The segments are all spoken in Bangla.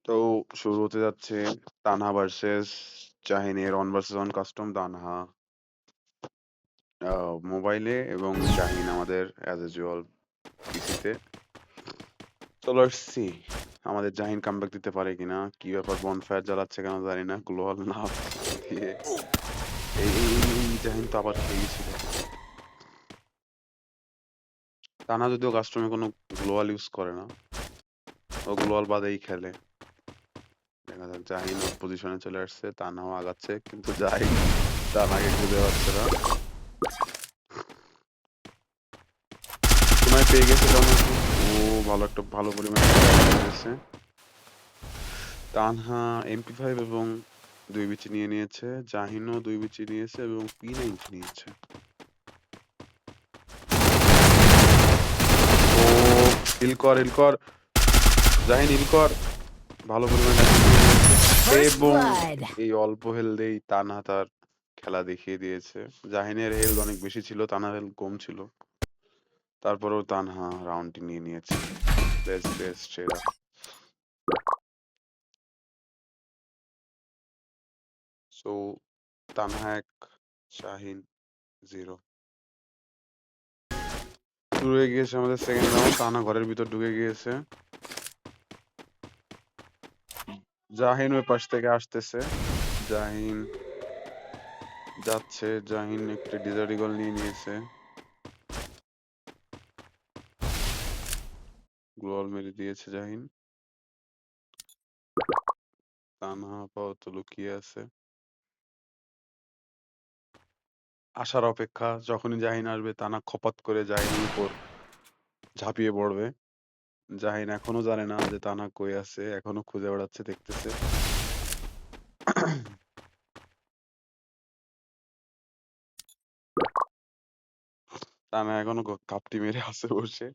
তো শুরু হতে যাচ্ছে তানহা ভার্সেস জাহিনের 1 ভার্সেস 1 কাস্টম তানহা মোবাইলে এবং জাহিন আমাদের অ্যাজ ইউজুয়াল পিসিতে। তো লেটস সি আমাদের জাহিন কামব্যাক দিতে পারে কিনা। কি ব্যাপার, বনফায়ার জ্বালাচ্ছে কেন জানি না, গ্লোয়াল না দিয়ে। জাহিন তো আবার খেয়ে গেছিল। তানহা যদিও কাস্টমে কোনো গ্লোয়াল ইউজ করে না, ও গ্লোয়াল বাদেই খেলে। দেখা যাক, জাহিন ওর পজিশনে চলে আসছে, তানহাও আগাচ্ছে কিন্তু জাহিন তানহাকে খুঁজে পাচ্ছে না। সময় পেয়ে গেছে তানহাকে। ও ভালো পরিমাণে পেয়েছে। তানহা MP5 এবং 2 বিচি নিয়ে নিয়েছে, জাহিনও 2 বিচি নিয়েছে এবং P90 নিয়েছে। ও হিল কর জাহিন, হিল কর। ভালো পরিমাণে First এবং blood. এই অল্প হেলথেই তানহা তার খেলা দেখিয়ে দিয়েছে। জাহিনের হেলথ অনেক বেশি ছিল, তানহার হেলথ কম ছিল। তারপরেও তানহা রাউন্ডটি নিয়ে নিয়েছে। বেস্ট সেরা। সো তানহা 1, শাহিন 0। শুরু হয়ে গিয়েছে আমাদের সেকেন্ড রাউন্ড। তানহা ঘরের ভিতর ঢুকে গিয়েছে। জাহিন ওই পাশ থেকে আসতেছে। জাহিন যাচ্ছে, জাহিন একটি ডিজার্ট ইগল নিয়ে নিয়েছে। গ্লোয়াল মেরে দিয়েছে জাহিন। তানহা আপাতত লুকিয়ে আছে, আসার অপেক্ষা। যখনই জাহিন আসবে তানহা খপাত করে জাহিনের উপর ঝাঁপিয়ে পড়বে। জাহিন এখনো জানে না যে তানহা কই আছে, এখনো খুঁজে বেড়াচ্ছে, দেখতেছে। তানহা এখনো কাপটি মেরে আছে বসে।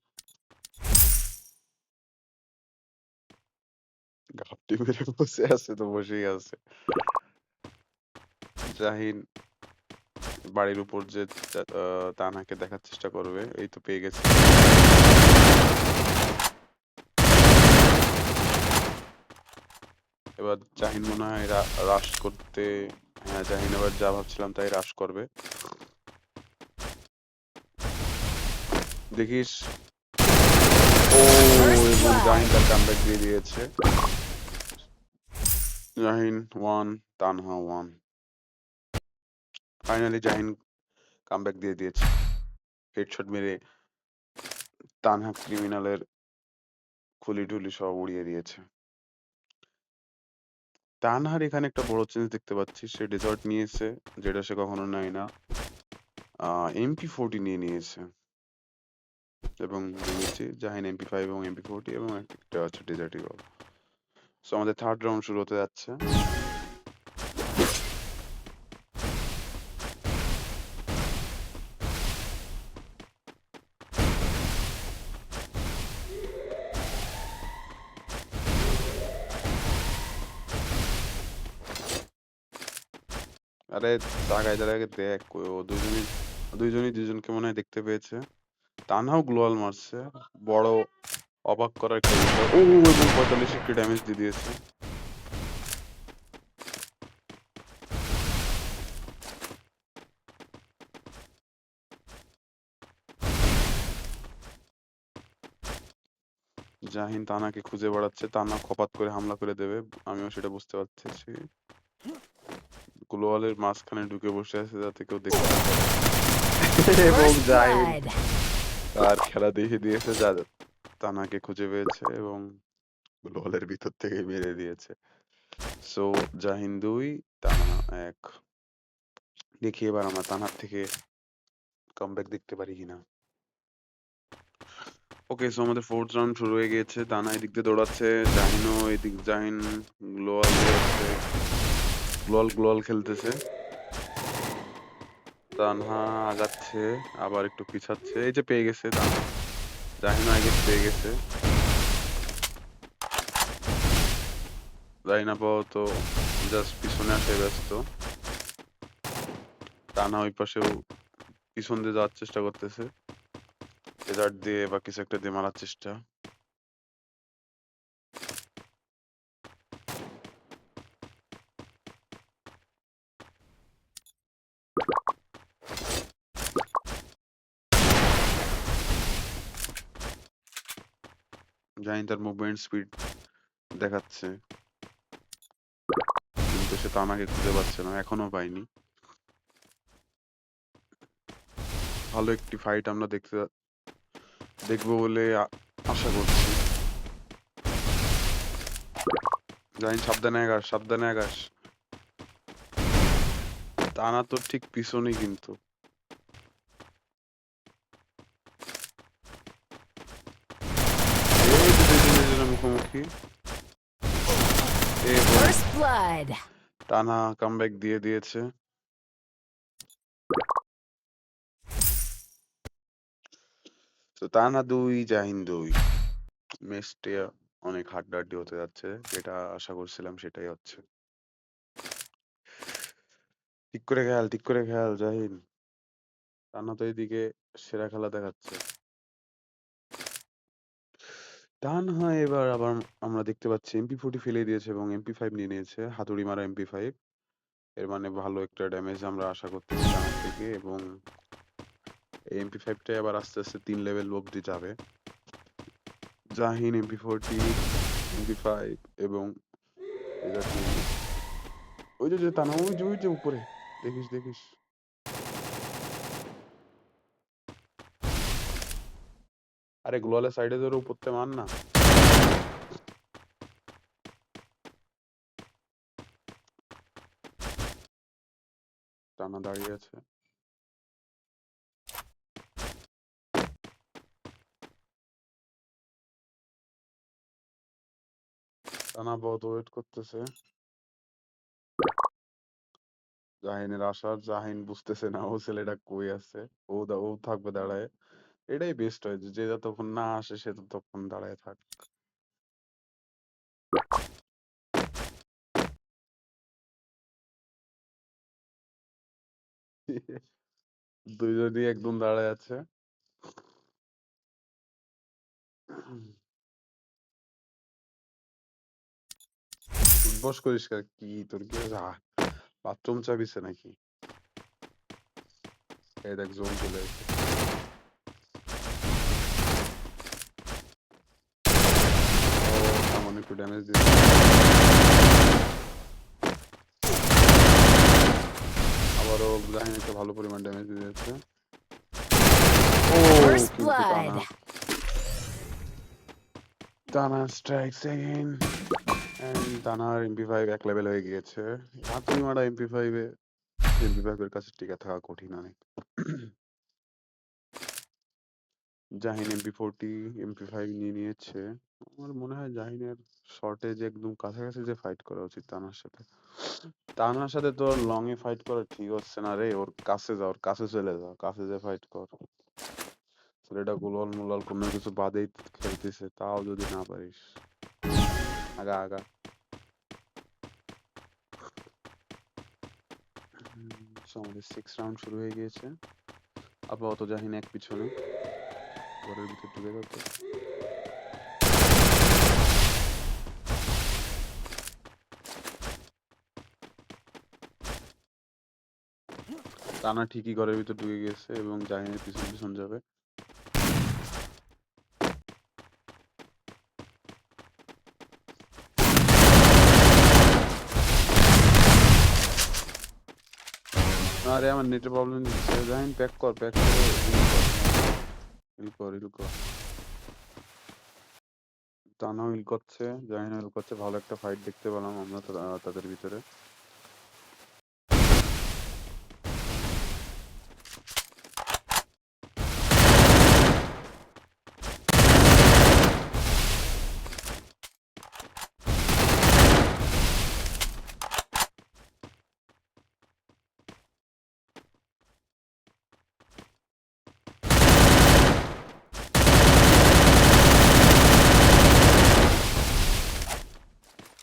ঘাপটি মেরে বসে আছে তো বসেই আছে। জাহিন বাড়ির উপর যে তানহাকে দেখার চেষ্টা করবে। এই তো পেয়ে গেছে। এবার জাহিন মনে হয় রাশ করতে, হ্যাঁ জাহিন এবার যা ভাবছিলাম তাই রাশ করবে। দেখিস। ও First এবং জাহিন blood. তার কামব্যাক দিয়ে দিয়েছে। জাহিন 1, তানহা 1। ফাইনালি জাহিন কামব্যাক দিয়ে দিয়েছে, হেডশট মেরে তানহা ক্রিমিনালের খুলি টুলি সব উড়িয়ে দিয়েছে। তানহার এখানে একটা বড় চেঞ্জ দেখতে পাচ্ছি, সে ডেজার্ট নিয়েছে, যেটা সে কখনো নেয় না। MP40 নিয়ে নিয়েছে এবং ভেবেছি জাহিন MP5 এবং MP40 এবং একটা হচ্ছে ডেজার্ট ইগল। সো আমাদের থার্ড রাউন্ড শুরু হতে যাচ্ছে। আরে জায়গায় জায়গায় দেখ, ও দুইজনই দুইজনকে মনে হয় দেখতে পেয়েছে। তানহাও গ্লোয়াল মারছে, বড় অবাক করার একটা বিষয়। ও এবং 45 একটি ড্যামেজ দিয়ে দিয়েছে। জাহিন তানাকে খুঁজে বেড়াচ্ছে, তানা খপাত করে হামলা করে দেবে, আমিও সেটা বুঝতে পারতেছি। গ্লোয়ালের মাঝখানে ঢুকে বসে আছে যাতে কেউ দেখতে না পারে। এবং First জাহিন blood. তার খেলা দেখিয়ে দিয়েছে, যা তানাকে খুঁজে পেয়েছে এবং গ্লোয়ালের ভিতর থেকে মেরে দিয়েছে। সো জাহিন 2, তানা 1। দেখি এবার আমরা তানার থেকে কামব্যাক দেখতে পারি কিনা। ওকে, সো আমাদের ফোর্থ রাউন্ড শুরু হয়ে গিয়েছে। তানা এদিক দিয়ে দৌড়াচ্ছে, জাহিনও এদিক, জাহিন গ্লোয়াল দিয়ে হচ্ছে গ্লোয়াল খেলতেছে। তানহা আগাচ্ছে, আবার একটু পিছাচ্ছে। এই যে পেয়ে গেছে তানহা, জাহিনও আই গেস পেয়ে গেছে। জাহিন আপাতত জাস্ট পিছনে আসে ব্যস্ত। তানহা ওই পাশেও পিছন দিয়ে যাওয়ার চেষ্টা করতেছে, ডেজার্ট দিয়ে বা কিছু একটা দিয়ে মারার চেষ্টা। জাহিন তার মুভমেন্ট স্পিড দেখাচ্ছে, কিন্তু সে তানাকে খুঁজে পাচ্ছে না, এখনো পায়নি। ভালো একটি ফাইট আমরা দেখবো বলে আশা করছি। জাহিন সাবধানে আগাস, সাবধানে আগাস। তানা তো ঠিক পিছনেই কিন্তু। এই যে দুজনের মুখোমুখি এবং First blood. টানা কামব্যাক দিয়ে দিয়েছে। তো টানা 2, জাহিন 2। ম্যাচটা অনেক হাড্ডাহাড্ডি হতে যাচ্ছে, যেটা আশা করছিলাম সেটাই হচ্ছে। ঠিক করে খেল, ঠিক করে খেল জাহিন। টানা তো এইদিকে সেরা খেলা দেখাচ্ছে। তানহা এবার আবার আমরা দেখতে পাচ্ছি MP40 ফেলে দিয়েছে এবং MP5 নিয়ে নিয়েছে, হাতুড়ি মারা MP5। এর মানে ভালো একটা ড্যামেজ আমরা আশা করতেছি তানার থেকে, এবং এই MP5টাই আবার আস্তে আস্তে 3 লেভেল অব্দি যাবে। জাহিন MP40, MP5 এবং এই জাতীয়। ওই যে তানা, ওই যে উপরে, দেখিস দেখিস। আরে গ্লোয়ালের সাইডে ধরে উপরতে মার না। টানা দাঁড়িয়ে আছে। টানা বহুত ওয়েট করতেছে জাহিনের আসার। জাহিন বুঝতেছে না ও ছেলেটা কই আছে। ও থাকবে দাঁড়ায়। এটাই বেস্ট হয়, যে যতক্ষণ না আসে সে ততক্ষণ দাঁড়ায় থাক। দুইজনই একদম দাঁড়ায় আছে। উঠবস করিস কি, তোর কি হয়েছে? বাথরুম চাবিছে নাকি? এই দেখ জোন চলে এসেছে। ও সামান্য একটু ড্যামেজ দিয়েছে। আবারও জাহিন একটা ভালো পরিমাণ ড্যামেজ দিয়েছে। ও First কিন্তু blood. টানা স্ট্রাইকস এগেইন। এন্ড টানার MP5 এক লেভেল হয়ে গিয়েছে। হাতুড়ি মারা MP5 এর কাছে টিকে থাকা কঠিন অনেক। জাহিন MP40, MP5 নিয়ে নিয়েছে। আমার মনে হয় জাহিনের শর্টেজ একদম কাছাকাছি যে ফাইট করা উচিত তানার সাথে। তানার সাথে তো লং এ ফাইট করা ঠিক হচ্ছে না রে। ওর কাছে যা, ওর কাছে চলে যা, কাছে যে ফাইট কর। ছেলেটা গুলাল মুলাল কোনো কিছু বাদেই খেলতেছে, তাও যদি না পারিস। আগা আগা। আমাদের 6 রাউন্ড শুরু হয়ে গিয়েছে। আপাতত জাহিন এক পিছনে। ঘরের ভিতর ঢুকে যেত। টানা ঠিকই ঘরের ভিতর ঢুকে গেছে এবং জাহিনের পিছন পিছন যাবে। আরে আমার নেটের প্রবলেম দিচ্ছে। জাহিন প্যাক কর, প্যাক করে হিল কর, হিল কর। টানাও হিল করছে, জাহিনও হিল করছে। ভালো একটা ফাইট দেখতে পেলাম আমরা তাদের ভিতরে।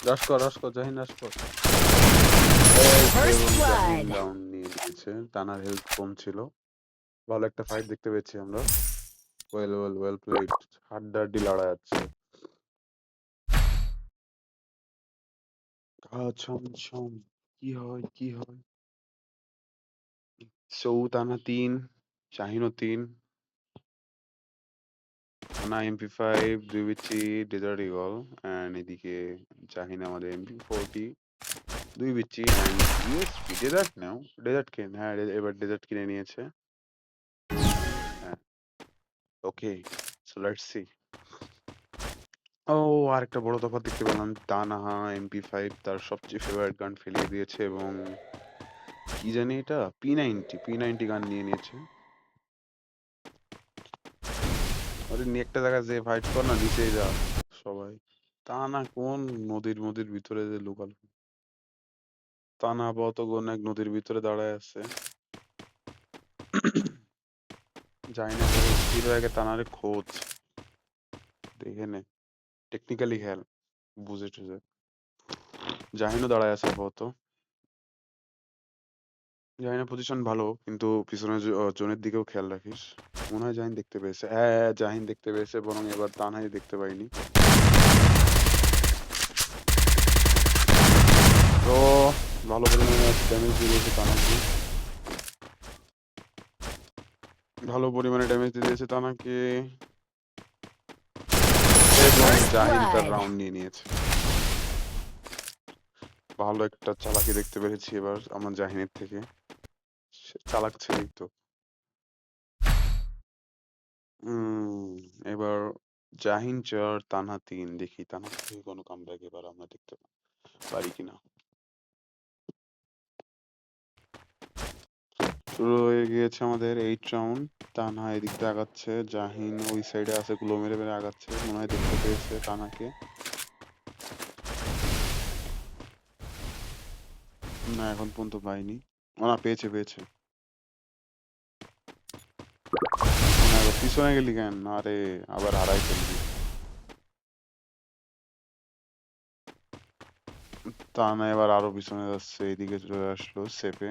রাশ কর জাহিন, রাশ কর। First এবং জাহিন blood. ডাউন নিয়ে নিয়েছে। টানার হেলথ কম ছিল। ভালো একটা ফাইট দেখতে পেয়েছি আমরা। Well played. হাড্ডাহাড্ডি লড়াই আছে। ছম ছম। কি হয় কি হয়? টানা 3, জাহিনও 3। টানা MP5 2 বিচি ডেজার্ট ইগল অ্যান্ড এদিকে জাহিন আমাদের MP40 2 বিচি and USP desert now desert কিন হ্যাঁ এবার ডেজার্ট কিনে নিয়েছে হ্যাঁ ওকে সো লেটস সি ও আরেকটা বড় তফাৎ দেখতে পেলাম তানহা MP5 তার সবচেয়ে ফেভারিট গান ফেলিয়ে দিয়েছে এবং কি জানি এটা P90 গান নিয়ে নিয়েছে আরে নিয়ে একটা জায়গায় যে ফাইট কর না নিচেই যা সবাই তা না কোন নদীর ভিতরে যে লুকালো তা না আপাতত কোন এক নদীর ভিতরে দাঁড়ায় আছে জানি না হিরো আগে তানারে খোঁজ দেখে নে টেকনিক্যালি খেল বুঝে টুঝে জাহিনও দাঁড়ায় আছে আপাতত জাহিনের পজিশন ভালো কিন্তু পিছনে জোনের দিকেও খেয়াল রাখিস মনে হয় জাহিন দেখতে পেয়েছে হ্যাঁ জাহিন দেখতে পেয়েছে বরং এবার তানহাই দেখতে পাইনি তো ভালো পরিমাণে ড্যামেজ দিয়ে দিয়েছে তানাকে ভালো পরিমাণে ড্যামেজ দিয়ে দিয়েছে তানাকে এবং জাহিন তার রাউন্ড নিয়ে নিয়েছে ভালো একটা চালাকি দেখতে পেরেছি এবার আমার জাহিনের থেকে সে চালাক ছেলেই তো এবার জাহিন 4 তানহা 3 দেখি তানহা থেকে কোনো কামব্যাক এবার আমরা দেখতে পারি কিনা শুরু হয়ে গিয়েছে আমাদের 8 রাউন্ড তানহা এদিক দিয়ে আগাচ্ছে জাহিন ওই সাইডে আছে গুলো মেরে মেরে আগাচ্ছে মনে হয় দেখতে পেয়েছে তানহাকে না এখন পর্যন্ত পাইনি না পেয়েছে পিছনে গেলি কেন আরে আবার হারাই ফেলবি তা না এবার আরো পিছনে যাচ্ছে এইদিকে চলে আসলো সেপে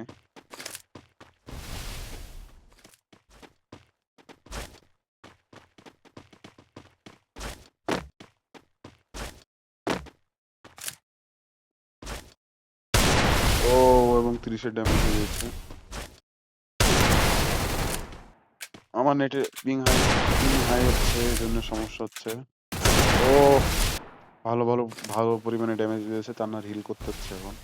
ও এবং 30-এর ড্যামেজ হয়ে গেছে আমার নেটে পিং হাই হচ্ছে এই জন্য সমস্যা হচ্ছে ও ভালো পরিমাণে ড্যামেজ দিয়েছে তান্নার হিল করতে হচ্ছে এখন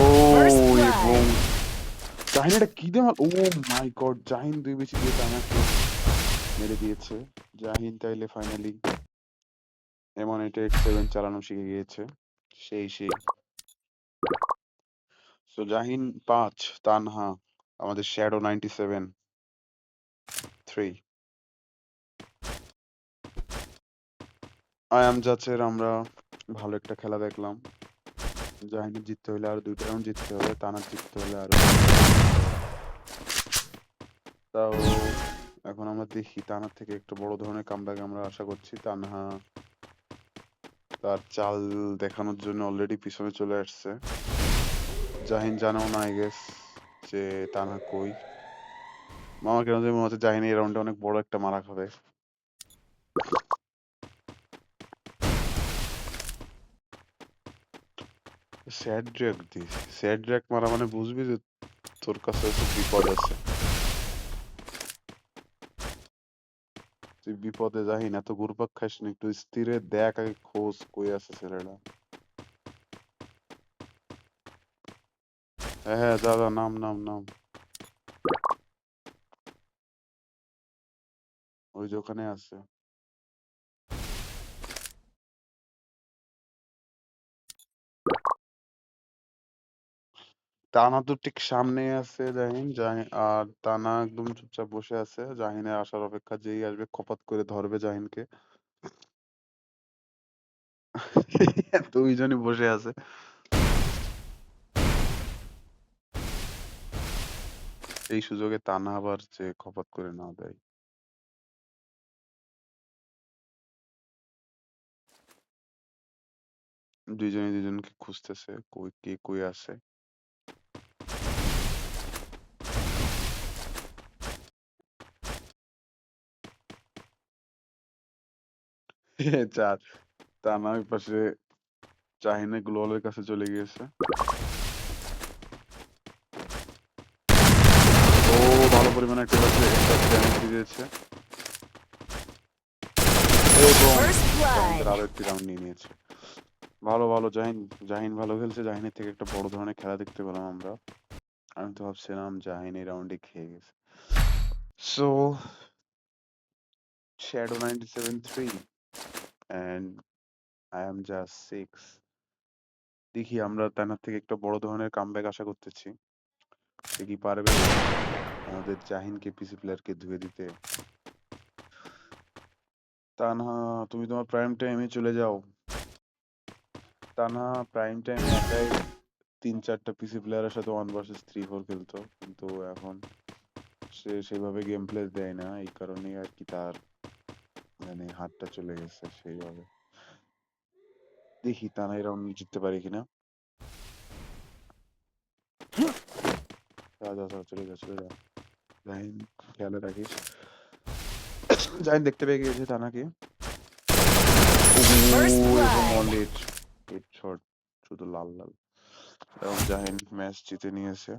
ও এবং জাহিন এটা কি দিয়ে ও মাই গড জাহিন 2 বেশি দিয়ে তান্নাকে মেরে দিয়েছে জাহিন তাইলে ফাইনালি M1 চালানো শিখে গিয়েছে সেই সো জাহিন 5 তানহা আমাদের শ্যাডো 97 3 আয়াম জাচের আমরা ভালো একটা খেলা দেখলাম জাহিনের জিততে হলে আরো 2টা রাউন্ড জিততে হবে তানার জিততে হলে আরো তাও এখন আমরা দেখি তানার থেকে একটু বড় ধরনের কামব্যাক আমরা আশা করছি তানহা তার চাল দেখানোর জন্য অলরেডি পিছনে চলে আসছে জাহিন জানেও না আই গেস যে তানহা কই মামা কেন জানি মনে হচ্ছে জাহিন এই রাউন্ডে অনেক বড় একটা মারা খাবে স্যাড ড্র্যাক দিস স্যাড ড্র্যাক মারা মানে বুঝবি যে তোর কাছে হচ্ছে বিপদ আছে তুই বিপদে যাহি না তো ঘুরপাক খাস না একটু স্থিরে দেখ আগে খোঁজ কই আছে ছেলেটা হ্যাঁ যা নাম ওই যে ওখানে আছে তানা তো ঠিক সামনে আছে আর তানা একদম চুপচাপ বসে আছে জাহিনের আসার অপেক্ষা যেই আসবে খপাত করে ধরবে জাহিনকে দুইজনই বসে আছে এই সুযোগে তানা আবার যে খপাত করে না দেয় দুইজনে দুইজনকে খুঁজতেছে কই আছে চার তানা ওই পাশে জাহিনের গ্লোয়ালের কাছে চলে গিয়েছে ও ভালো পরিমাণে একটা ড্যামেজ দিয়েছে এবং First জাহিন তার blood. আরো একটি রাউন্ড নিয়ে নিয়েছে। ভালো ভালো জাহিন ভালো খেলছে। জাহিনের থেকে একটা বড় ধরনের খেলা দেখতে পেলাম আমরা। আমি তো ভাবছিলাম জাহিন এই রাউন্ডে খেয়ে গেছে। So Shadow 97-3 and I am just 6. দেখি আমরা তানার থেকে একটা বড় ধরনের কামব্যাক আশা করতেছি। সে কি পারবে আমাদের জাহিনকে পিসি প্লেয়ারকে ধুয়ে দিতে? তানহা, তুমি তোমার প্রাইম টাইমে চলে যাও। তানহা প্রাইম টাইমে একাই 3-4টা পিসি প্লেয়ারের সাথে 1 vs 3-4 খেলতো, কিন্তু এখন সে সেভাবে গেম প্লে দেয় না, এই কারণেই আর কি তার মানে হাতটা চলে গেছে সেইভাবে। দেখি তানহা এই রাউন্ড জিততে পারি কিনা। যা যা যা, চলে যা চলে যা। জাহিন খেয়ালে রাখিস। জাহিন দেখতে পেয়ে গিয়েছে তানাকে। First এবং blood. অনলি হেডশট, শুধু লাল লাল। এবং জাহিন ম্যাচ জিতে নিয়েছে।